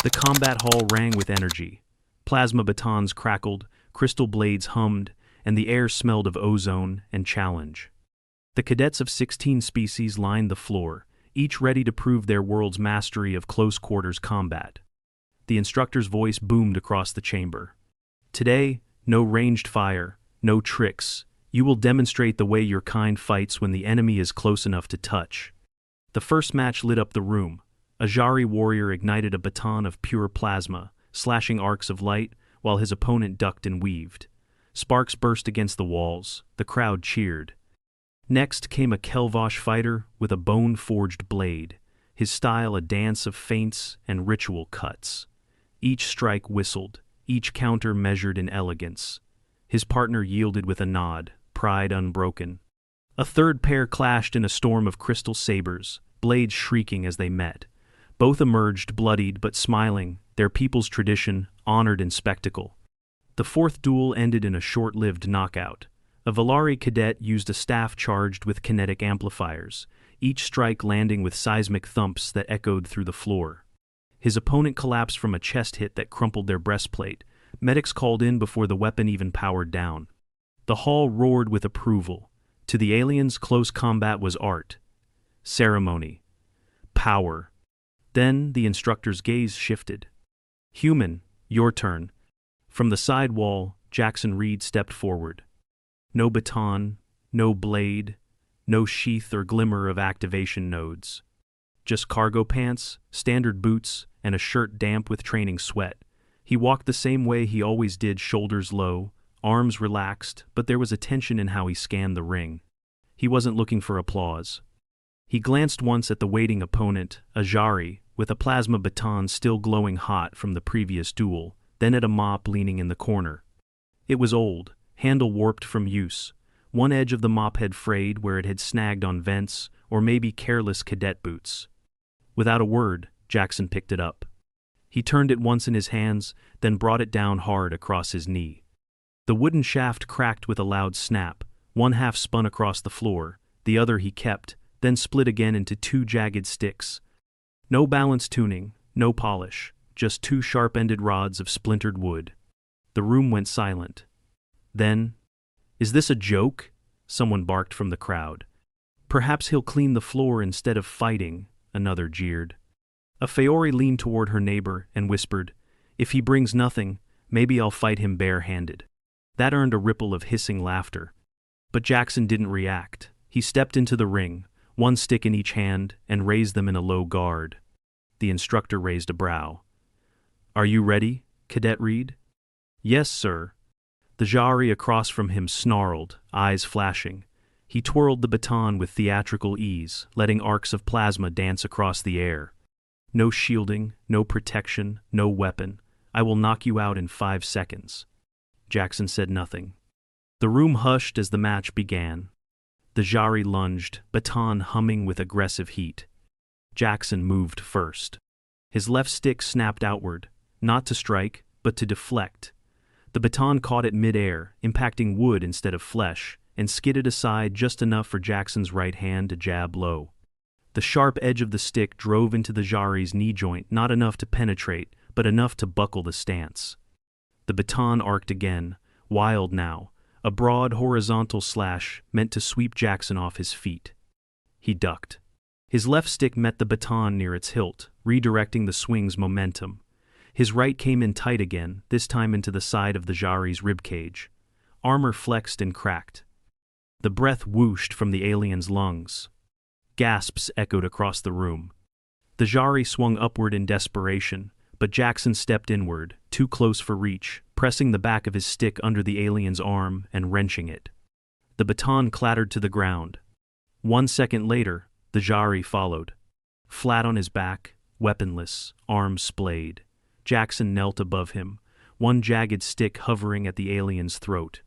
The combat hall rang with energy. Plasma batons crackled, crystal blades hummed, and the air smelled of ozone and challenge. The cadets of 16 species lined the floor, each ready to prove their world's mastery of close-quarters combat. The instructor's voice boomed across the chamber. Today, no ranged fire, no tricks. You will demonstrate the way your kind fights when the enemy is close enough to touch. The first match lit up the room. A Jari warrior ignited a baton of pure plasma, slashing arcs of light, while his opponent ducked and weaved. Sparks burst against the walls. The crowd cheered. Next came a Kelvosh fighter with a bone-forged blade, his style a dance of feints and ritual cuts. Each strike whistled, each counter measured in elegance. His partner yielded with a nod, pride unbroken. A third pair clashed in a storm of crystal sabers, blades shrieking as they met. Both emerged bloodied but smiling, their people's tradition honored in spectacle. The fourth duel ended in a short-lived knockout. A Valari cadet used a staff charged with kinetic amplifiers, each strike landing with seismic thumps that echoed through the floor. His opponent collapsed from a chest hit that crumpled their breastplate. Medics called in before the weapon even powered down. The hall roared with approval. To the aliens, close combat was art, ceremony, power. Then the instructor's gaze shifted. Human, your turn. From the side wall, Jackson Reed stepped forward. No baton, no blade, no sheath or glimmer of activation nodes. Just cargo pants, standard boots, and a shirt damp with training sweat. He walked the same way he always did, shoulders low, arms relaxed, but there was a tension in how he scanned the ring. He wasn't looking for applause. He glanced once at the waiting opponent, a Jari, with a plasma baton still glowing hot from the previous duel, then at a mop leaning in the corner. It was old, handle warped from use. One edge of the mop had frayed where it had snagged on vents, or maybe careless cadet boots. Without a word, Jackson picked it up. He turned it once in his hands, then brought it down hard across his knee. The wooden shaft cracked with a loud snap. One half spun across the floor, the other he kept, then split again into two jagged sticks. No balance tuning, no polish, just two sharp-ended rods of splintered wood. The room went silent. Then, "Is this a joke?" someone barked from the crowd. "Perhaps he'll clean the floor instead of fighting," another jeered. A Faori leaned toward her neighbor and whispered, "If he brings nothing, maybe I'll fight him bare-handed." That earned a ripple of hissing laughter. But Jackson didn't react. He stepped into the ring, one stick in each hand, and raised them in a low guard. The instructor raised a brow. "Are you ready, Cadet Reed?" "Yes, sir." The Jari across from him snarled, eyes flashing. He twirled the baton with theatrical ease, letting arcs of plasma dance across the air. "No shielding, no protection, no weapon. I will knock you out in 5 seconds." Jackson said nothing. The room hushed as the match began. The Jari lunged, baton humming with aggressive heat. Jackson moved first. His left stick snapped outward, not to strike, but to deflect. The baton caught it mid-air, impacting wood instead of flesh, and skidded aside just enough for Jackson's right hand to jab low. The sharp edge of the stick drove into the Jari's knee joint, not enough to penetrate, but enough to buckle the stance. The baton arced again, wild now, a broad horizontal slash meant to sweep Jackson off his feet. He ducked. His left stick met the baton near its hilt, redirecting the swing's momentum. His right came in tight again, this time into the side of the Jari's ribcage. Armor flexed and cracked. The breath whooshed from the alien's lungs. Gasps echoed across the room. The Jari swung upward in desperation, but Jackson stepped inward, too close for reach, pressing the back of his stick under the alien's arm and wrenching it. The baton clattered to the ground. 1 second later, the Jari followed. Flat on his back, weaponless, arms splayed. Jackson knelt above him, one jagged stick hovering at the alien's throat.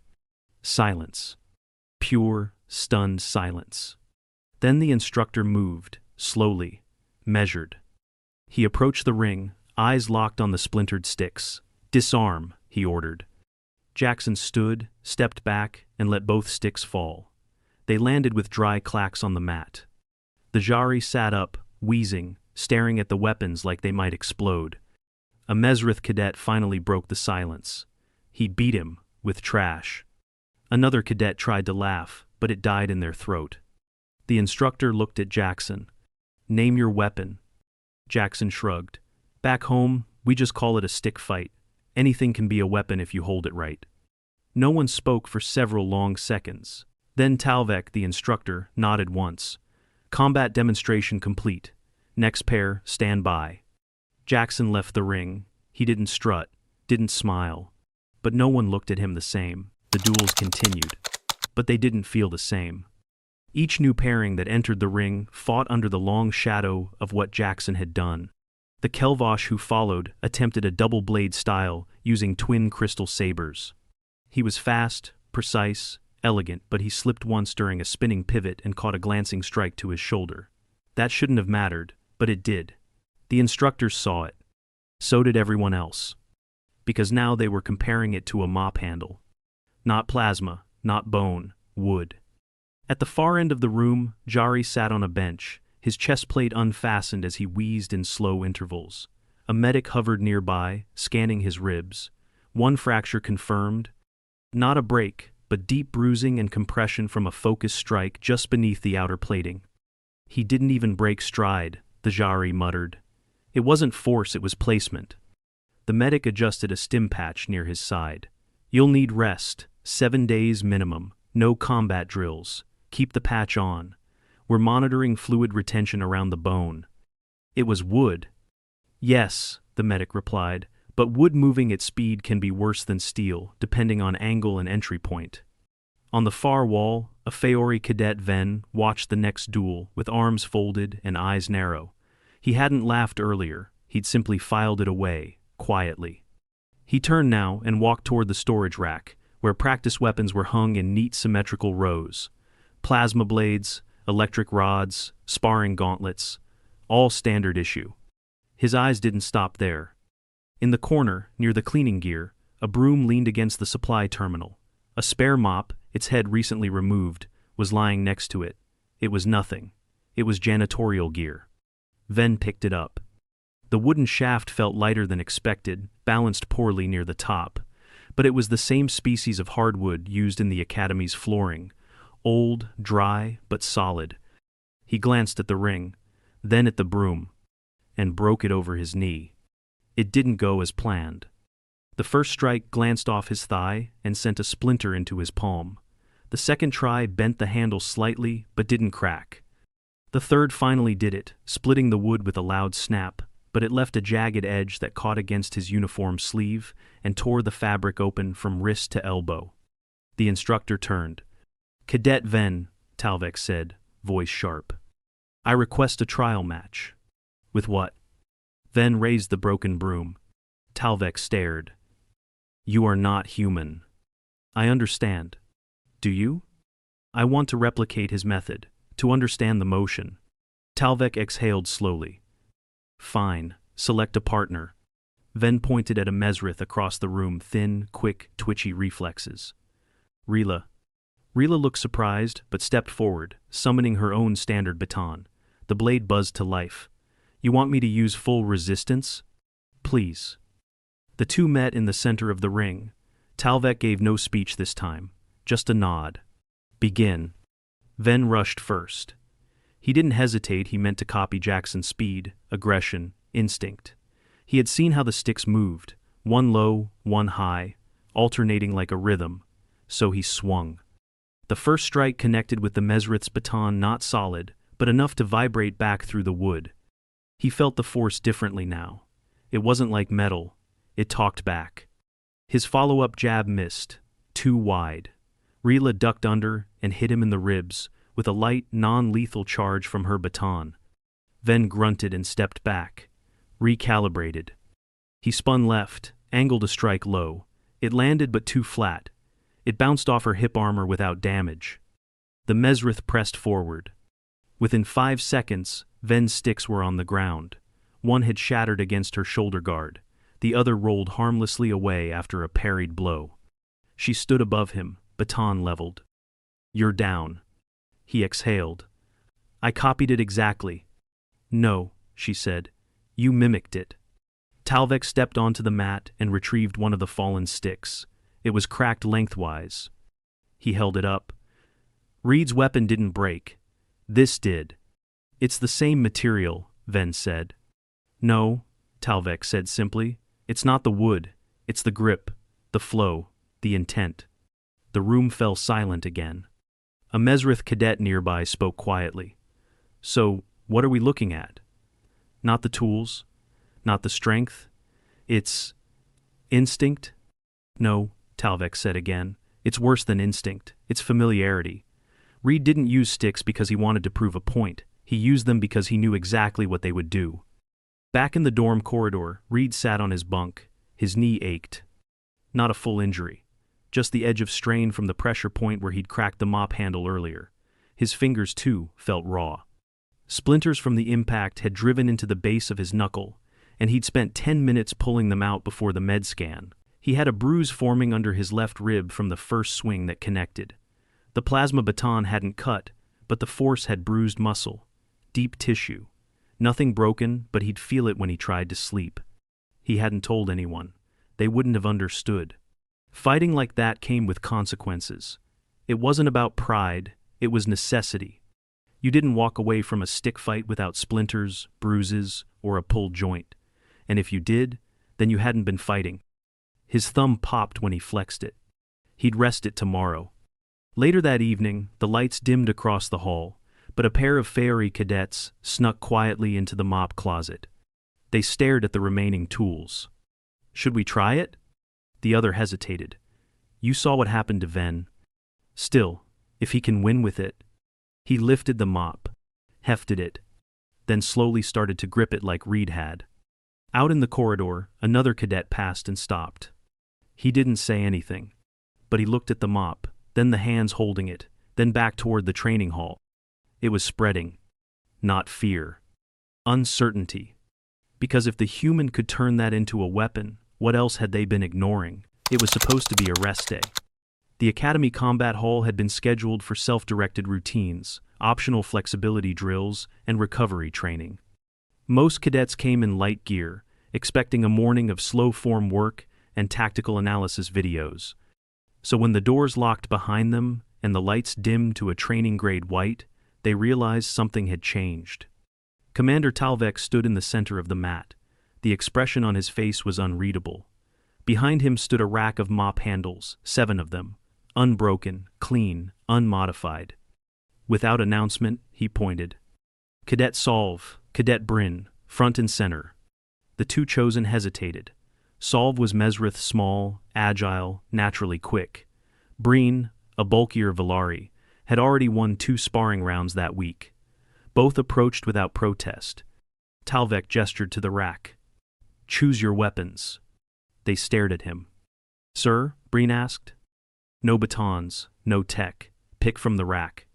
Silence. Pure, stunned silence. Then the instructor moved, slowly, measured. He approached the ring, eyes locked on the splintered sticks. "Disarm," he ordered. Jackson stood, stepped back, and let both sticks fall. They landed with dry clacks on the mat. The Jari sat up, wheezing, staring at the weapons like they might explode. A Mesrith cadet finally broke the silence. He beat him, with trash. Another cadet tried to laugh, but it died in their throat. The instructor looked at Jackson. "Name your weapon." Jackson shrugged. "Back home, we just call it a stick fight. Anything can be a weapon if you hold it right." No one spoke for several long seconds. Then Talvek, the instructor, nodded once. "Combat demonstration complete. Next pair, stand by." Jackson left the ring. He didn't strut, didn't smile. But no one looked at him the same. The duels continued. But they didn't feel the same. Each new pairing that entered the ring fought under the long shadow of what Jackson had done. The Kelvosh who followed attempted a double-blade style using twin crystal sabers. He was fast, precise, elegant, but he slipped once during a spinning pivot and caught a glancing strike to his shoulder. That shouldn't have mattered, but it did. The instructors saw it. So did everyone else. Because now they were comparing it to a mop handle. Not plasma, not bone, wood. At the far end of the room, Jari sat on a bench, his chest plate unfastened as he wheezed in slow intervals. A medic hovered nearby, scanning his ribs. One fracture confirmed. Not a break, but deep bruising and compression from a focused strike just beneath the outer plating. "He didn't even break stride," the Jari muttered. "It wasn't force, it was placement." The medic adjusted a stim patch near his side. "You'll need rest, 7 days minimum, no combat drills. Keep the patch on. We're monitoring fluid retention around the bone." "It was wood." "Yes," the medic replied, "but wood moving at speed can be worse than steel, depending on angle and entry point." On the far wall, a Faori cadet Ven watched the next duel with arms folded and eyes narrow. He hadn't laughed earlier, he'd simply filed it away, quietly. He turned now and walked toward the storage rack, where practice weapons were hung in neat symmetrical rows. Plasma blades, electric rods, sparring gauntlets, all standard issue. His eyes didn't stop there. In the corner, near the cleaning gear, a broom leaned against the supply terminal. A spare mop, its head recently removed, was lying next to it. It was nothing. It was janitorial gear. Ven picked it up. The wooden shaft felt lighter than expected, balanced poorly near the top. But it was the same species of hardwood used in the academy's flooring. Old, dry, but solid. He glanced at the ring, then at the broom, and broke it over his knee. It didn't go as planned. The first strike glanced off his thigh and sent a splinter into his palm. The second try bent the handle slightly, but didn't crack. The third finally did it, splitting the wood with a loud snap, but it left a jagged edge that caught against his uniform sleeve and tore the fabric open from wrist to elbow. The instructor turned. "Cadet Ven," Talvek said, voice sharp. "I request a trial match." "With what?" Ven raised the broken broom. Talvek stared. "You are not human." "I understand. Do you?" "I want to replicate his method, to understand the motion." Talvek exhaled slowly. "Fine, select a partner." Ven pointed at a Mesrith across the room, thin, quick, twitchy reflexes. "Rila." Rila looked surprised, but stepped forward, summoning her own standard baton. The blade buzzed to life. "You want me to use full resistance?" "Please." The two met in the center of the ring. Talvek gave no speech this time, just a nod. "Begin." Ven rushed first. He didn't hesitate, he meant to copy Jackson's speed, aggression, instinct. He had seen how the sticks moved, one low, one high, alternating like a rhythm, so he swung. The first strike connected with the Mesrith's baton, not solid, but enough to vibrate back through the wood. He felt the force differently now. It wasn't like metal, it talked back. His follow-up jab missed, too wide. Rila ducked under and hit him in the ribs, with a light, non-lethal charge from her baton. Ven grunted and stepped back, recalibrated. He spun left, angled a strike low. It landed but too flat. It bounced off her hip armor without damage. The Mesrith pressed forward. Within 5 seconds, Ven's sticks were on the ground. One had shattered against her shoulder guard. The other rolled harmlessly away after a parried blow. She stood above him, baton leveled. "You're down." He exhaled. "I copied it exactly." "No," she said. "You mimicked it." Talvek stepped onto the mat and retrieved one of the fallen sticks. It was cracked lengthwise. He held it up. Reed's weapon didn't break. This did. It's the same material, Ven said. No, Talvek said simply. It's not the wood. It's the grip, the flow, the intent. The room fell silent again. A Mesrith cadet nearby spoke quietly. So, what are we looking at? Not the tools, not the strength. It's instinct? No, Talvek said again. It's worse than instinct. It's familiarity. Reed didn't use sticks because he wanted to prove a point. He used them because he knew exactly what they would do. Back in the dorm corridor, Reed sat on his bunk. His knee ached. Not a full injury. Just the edge of strain from the pressure point where he'd cracked the mop handle earlier. His fingers, too, felt raw. Splinters from the impact had driven into the base of his knuckle, and he'd spent 10 minutes pulling them out before the med scan. He had a bruise forming under his left rib from the first swing that connected. The plasma baton hadn't cut, but the force had bruised muscle. Deep tissue. Nothing broken, but he'd feel it when he tried to sleep. He hadn't told anyone. They wouldn't have understood. Fighting like that came with consequences. It wasn't about pride, it was necessity. You didn't walk away from a stick fight without splinters, bruises, or a pulled joint. And if you did, then you hadn't been fighting. His thumb popped when he flexed it. He'd rest it tomorrow. Later that evening, the lights dimmed across the hall, but a pair of Faerie cadets snuck quietly into the mop closet. They stared at the remaining tools. Should we try it? The other hesitated. You saw what happened to Ven. Still, if he can win with it. He lifted the mop, hefted it, then slowly started to grip it like Reed had. Out in the corridor, another cadet passed and stopped. He didn't say anything, but he looked at the mop, then the hands holding it, then back toward the training hall. It was spreading. Not fear. Uncertainty. Because if the human could turn that into a weapon, what else had they been ignoring? It was supposed to be a rest day. The Academy Combat Hall had been scheduled for self-directed routines, optional flexibility drills, and recovery training. Most cadets came in light gear, expecting a morning of slow-form work and tactical analysis videos. So when the doors locked behind them and the lights dimmed to a training-grade white, they realized something had changed. Commander Talvek stood in the center of the mat. The expression on his face was unreadable. Behind him stood a rack of mop handles, 7 of them, unbroken, clean, unmodified. Without announcement, he pointed. Cadet Solve, Cadet Bryn, front and center. The two chosen hesitated. Solve was Mesrith small, agile, naturally quick. Breen, a bulkier Valari, had already won 2 sparring rounds that week. Both approached without protest. Talvek gestured to the rack. Choose your weapons. They stared at him. Sir? Breen asked. No batons, no tech. Pick from the rack.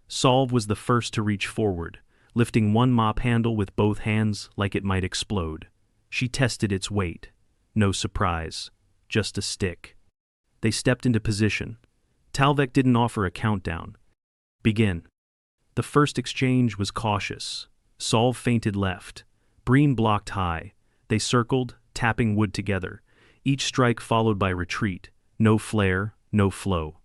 Solve was the first to reach forward, lifting one mop handle with both hands like it might explode. She tested its weight. No surprise. Just a stick. They stepped into position. Talvek didn't offer a countdown. Begin. The first exchange was cautious. Solve feinted left. Breen blocked high. They circled, tapping wood together. Each strike followed by retreat. No flare, no flow.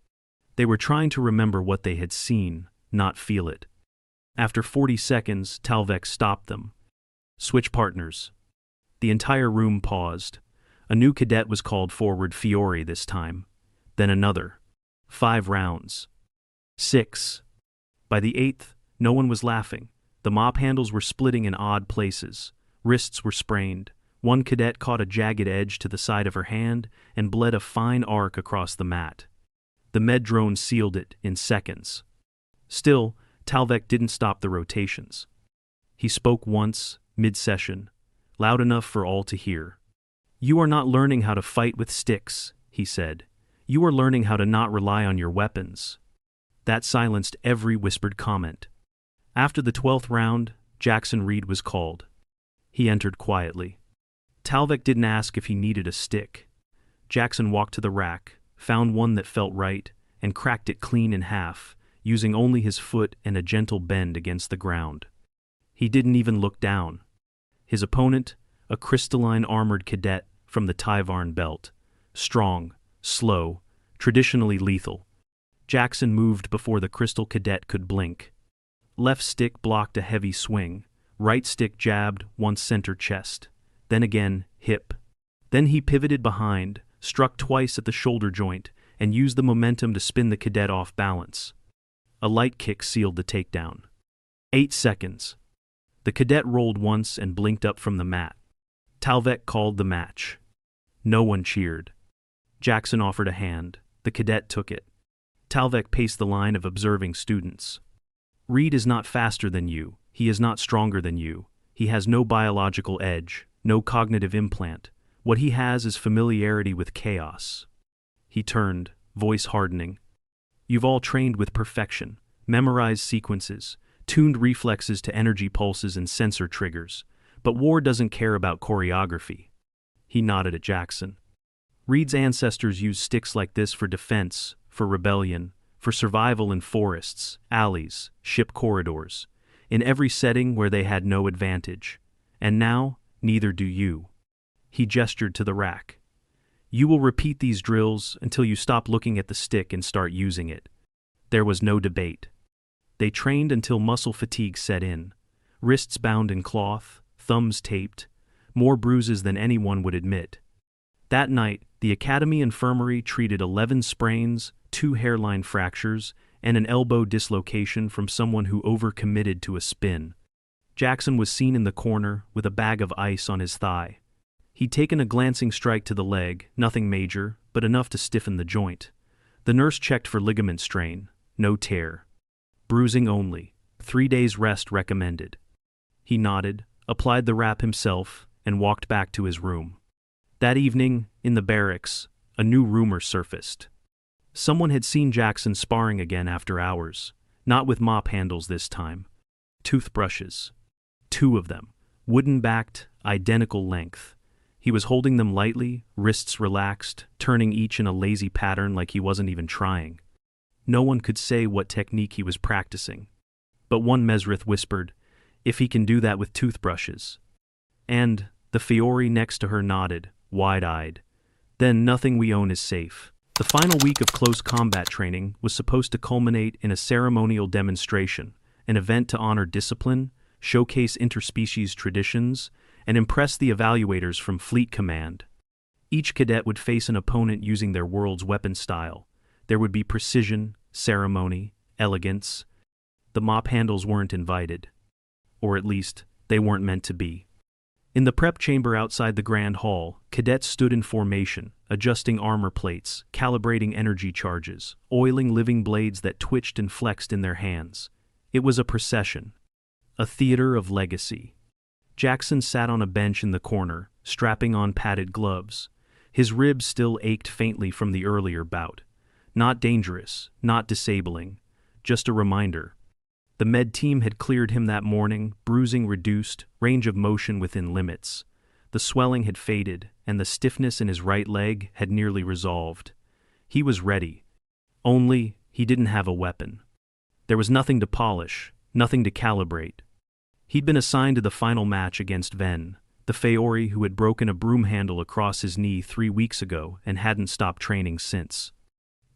They were trying to remember what they had seen, not feel it. After 40 seconds, Talvek stopped them. Switch partners. The entire room paused. A new cadet was called forward, Fiore this time. Then another. 5 rounds. 6. By the 8th, no one was laughing. The mop handles were splitting in odd places. Wrists were sprained. One cadet caught a jagged edge to the side of her hand and bled a fine arc across the mat. The med drone sealed it in seconds. Still, Talvek didn't stop the rotations. He spoke once, mid-session, loud enough for all to hear. You are not learning how to fight with sticks, he said. You are learning how to not rely on your weapons. That silenced every whispered comment. After the 12th round, Jackson Reed was called. He entered quietly. Talvek didn't ask if he needed a stick. Jackson walked to the rack, found one that felt right, and cracked it clean in half, using only his foot and a gentle bend against the ground. He didn't even look down. His opponent, a crystalline armored cadet from the Tyvarn belt. Strong, slow, traditionally lethal. Jackson moved before the crystal cadet could blink. Left stick blocked a heavy swing. Right stick jabbed once center chest. Then again, hip. Then he pivoted behind, struck twice at the shoulder joint, and used the momentum to spin the cadet off balance. A light kick sealed the takedown. 8 seconds. The cadet rolled once and blinked up from the mat. Talvek called the match. No one cheered. Jackson offered a hand. The cadet took it. Talvek paced the line of observing students. Reed is not faster than you. He is not stronger than you. He has no biological edge, no cognitive implant. What he has is familiarity with chaos. He turned, voice hardening. You've all trained with perfection, memorized sequences, tuned reflexes to energy pulses and sensor triggers, but war doesn't care about choreography. He nodded at Jackson. Reed's ancestors used sticks like this for defense, for rebellion, for survival in forests, alleys, ship corridors, in every setting where they had no advantage. And now, neither do you. He gestured to the rack. You will repeat these drills until you stop looking at the stick and start using it. There was no debate. They trained until muscle fatigue set in. Wrists bound in cloth, thumbs taped, more bruises than anyone would admit. That night, the Academy Infirmary treated 11 sprains, 2 hairline fractures, and an elbow dislocation from someone who overcommitted to a spin. Jackson was seen in the corner with a bag of ice on his thigh. He'd taken a glancing strike to the leg, nothing major, but enough to stiffen the joint. The nurse checked for ligament strain, no tear. Bruising only, 3 days rest recommended. He nodded, applied the wrap himself, and walked back to his room. That evening, in the barracks, a new rumor surfaced. Someone had seen Jackson sparring again after hours, not with mop handles this time. Toothbrushes. 2 of them, wooden-backed, identical length. He was holding them lightly, wrists relaxed, turning each in a lazy pattern like he wasn't even trying. No one could say what technique he was practicing. But one Mesrith whispered, if he can do that with toothbrushes. And the Fiori next to her nodded, wide-eyed. Then nothing we own is safe. The final week of close combat training was supposed to culminate in a ceremonial demonstration, an event to honor discipline, showcase interspecies traditions, and impress the evaluators from Fleet Command. Each cadet would face an opponent using their world's weapon style. There would be precision, ceremony, elegance. The mop handles weren't invited. Or at least, they weren't meant to be. In the prep chamber outside the Grand Hall, cadets stood in formation, adjusting armor plates, calibrating energy charges, oiling living blades that twitched and flexed in their hands. It was a procession. A theater of legacy. Jackson sat on a bench in the corner, strapping on padded gloves. His ribs still ached faintly from the earlier bout. Not dangerous, not disabling, just a reminder. The med team had cleared him that morning, bruising reduced, range of motion within limits. The swelling had faded, and the stiffness in his right leg had nearly resolved. He was ready. Only, he didn't have a weapon. There was nothing to polish, nothing to calibrate. He'd been assigned to the final match against Ven, the Fiori who had broken a broom handle across his knee 3 weeks ago and hadn't stopped training since.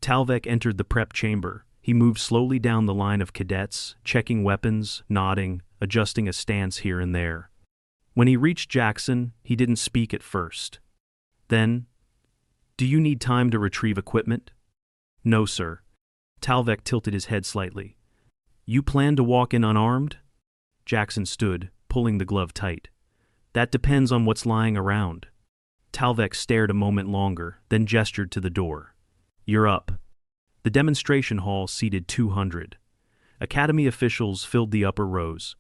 Talvek entered the prep chamber. He moved slowly down the line of cadets, checking weapons, nodding, adjusting a stance here and there. When he reached Jackson, he didn't speak at first. Then, "Do you need time to retrieve equipment?" "No, sir." Talvek tilted his head slightly. "You plan to walk in unarmed?" Jackson stood, pulling the glove tight. "That depends on what's lying around." Talvek stared a moment longer, then gestured to the door. "You're up." The demonstration hall seated 200. Academy officials filled the upper rows.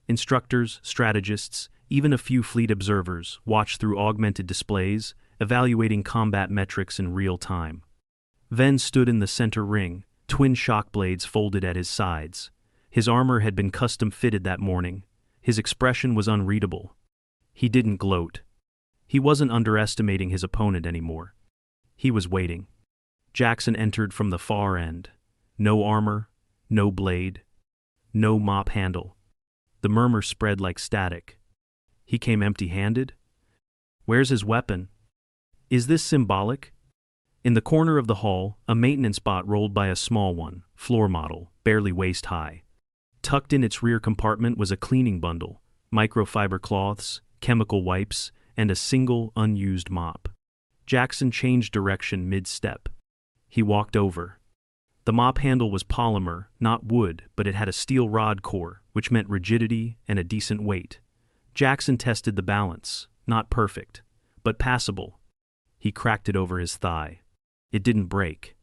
Instructors, strategists, even a few fleet observers watched through augmented displays, evaluating combat metrics in real time. Ven stood in the center ring, twin shock blades folded at his sides. His armor had been custom-fitted that morning. His expression was unreadable. He didn't gloat. He wasn't underestimating his opponent anymore. He was waiting. Jackson entered from the far end. No armor, no blade, no mop handle. The murmur spread like static. He came empty-handed? Where's his weapon? Is this symbolic? In the corner of the hall, a maintenance bot rolled by a small one, floor model, barely waist high. Tucked in its rear compartment was a cleaning bundle, microfiber cloths, chemical wipes, and a single unused mop. Jackson changed direction mid-step. He walked over. The mop handle was polymer, not wood, but it had a steel rod core, which meant rigidity and a decent weight. Jackson tested the balance, not perfect, but passable. He cracked it over his thigh. It didn't break.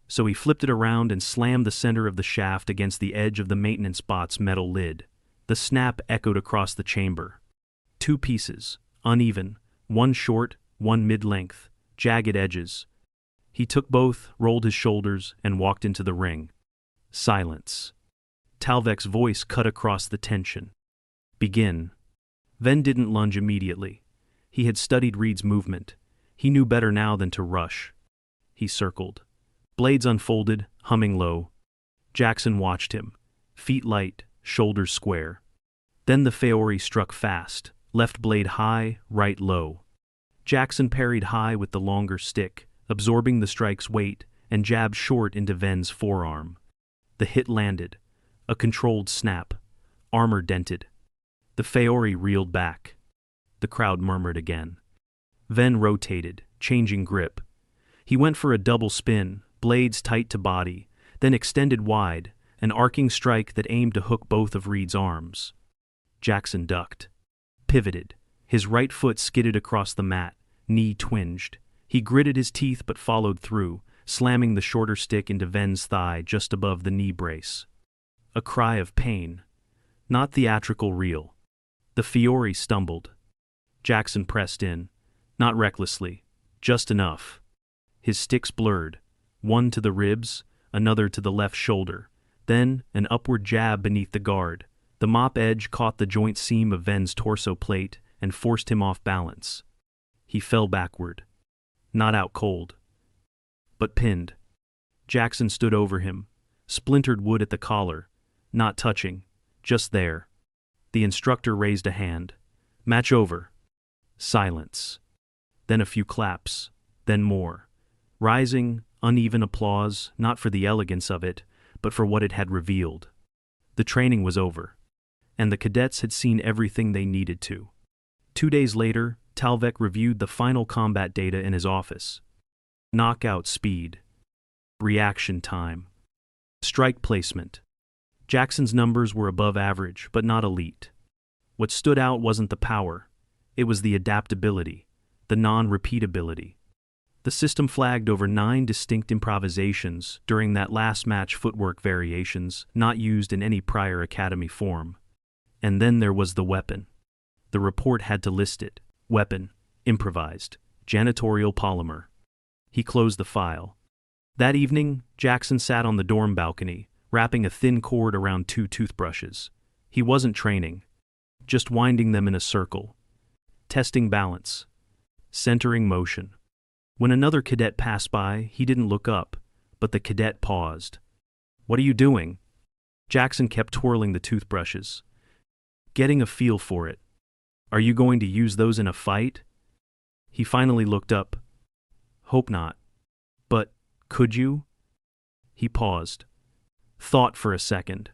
So he flipped it around and slammed the center of the shaft against the edge of the maintenance bot's metal lid. The snap echoed across the chamber. 2 pieces, uneven, one short, one mid-length, jagged edges. He took both, rolled his shoulders, and walked into the ring. Silence. Talvek's voice cut across the tension. Begin. Ven didn't lunge immediately. He had studied Reed's movement. He knew better now than to rush. He circled. Blades unfolded, humming low. Jackson watched him. Feet light, shoulders square. Then the Feori struck fast, left blade high, right low. Jackson parried high with the longer stick, absorbing the strike's weight, and jabbed short into Ven's forearm. The hit landed. A controlled snap. Armor dented. The Feori reeled back. The crowd murmured again. Ven rotated, changing grip. He went for a double spin, blades tight to body, then extended wide, an arcing strike that aimed to hook both of Reed's arms. Jackson ducked. Pivoted. His right foot skidded across the mat, knee twinged. He gritted his teeth but followed through, slamming the shorter stick into Ven's thigh just above the knee brace. A cry of pain. Not theatrical real. The Feori stumbled. Jackson pressed in. Not recklessly. Just enough. His sticks blurred. One to the ribs, another to the left shoulder. Then, an upward jab beneath the guard. The mop edge caught the joint seam of Ven's torso plate and forced him off balance. He fell backward. Not out cold, but pinned. Jackson stood over him, splintered wood at the collar, not touching, just there. The instructor raised a hand. Match over. Silence. Then a few claps, then more. Rising, uneven applause, not for the elegance of it, but for what it had revealed. The training was over, and the cadets had seen everything they needed to. 2 days later, Talvek reviewed the final combat data in his office. Knockout speed. Reaction time. Strike placement. Jackson's numbers were above average, but not elite. What stood out wasn't the power. It was the adaptability, the non-repeatability. The system flagged over 9 distinct improvisations during that last match footwork variations not used in any prior academy form. And then there was the weapon. The report had to list it. Weapon, improvised, janitorial polymer. He closed the file. That evening, Jackson sat on the dorm balcony, wrapping a thin cord around 2 toothbrushes. He wasn't training, just winding them in a circle. Testing balance. Centering motion. When another cadet passed by, he didn't look up, but the cadet paused. What are you doing? Jackson kept twirling the toothbrushes. Getting a feel for it. Are you going to use those in a fight? He finally looked up. Hope not. But, could you? He paused. Thought for a second.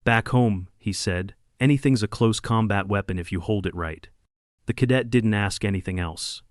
Back home, he said, anything's a close combat weapon if you hold it right. The cadet didn't ask anything else.